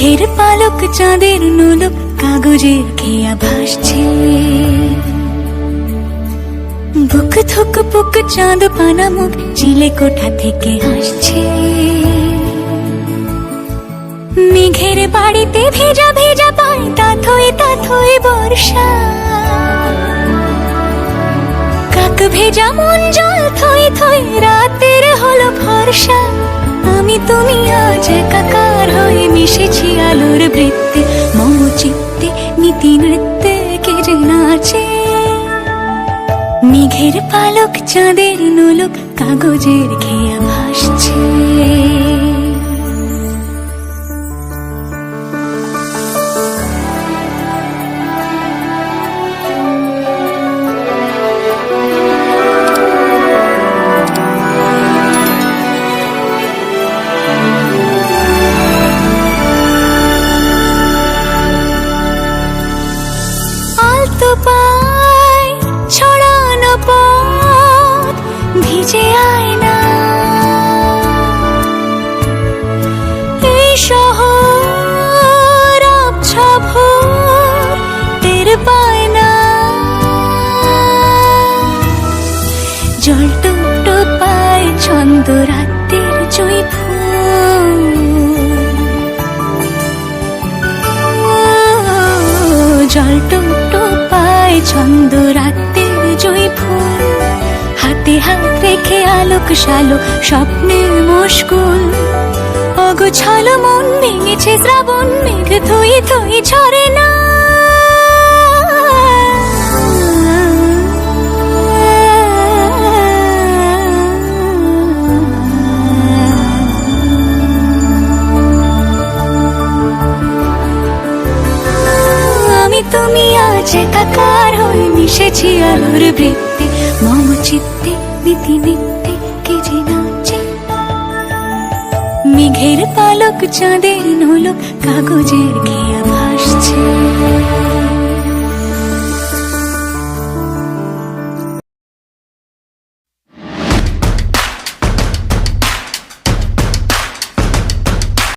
মেঘের পালক চাঁদের নোলক কাগজের খেয়া ভাসছে, বুক থুক পুক চাঁদ পানা মুখ চিলে কোঠা থেকে হাসছে। মেঘের বাড়িতে ভেজা ভেজা পায় তাথই বর্ষা, কাক ভেজা মন জল থই থই রাতের হলো ভরসা। আমি তুমি আজ একাকার হয়ে মিশেছি আলোর বৃত্তে, মম চিত্তে নীতি নৃত্যে কে যে নাচে। মেঘের পালক চাঁদের নোলক কাগজের খেয়া ভাসছে। ছড়ানো পথ ভিজে আয়না, এই শহর আবছা ভোর টের পায় না। জল টুকটো পায় ছন্দ রাতের জুঁই ফুল, জল টুকটো পায় ছন্দ রাতের জুঁই ফুল। হাতে হাত রেখে আলোক শালোক স্বপ্নের মুশকুল, অগোছালো মন ভেঙেছে শ্রাবণ মেঘ থই থই ঝরে না। তুমি আজ একাকার হয়ে মিশেছি আলোর বৃত্তে, মম চিত্তে নীতি নিত্যে কে যে নাচে। মেঘের পালক চাঁদের নোলক কাগজের খেয়া ভাসছে।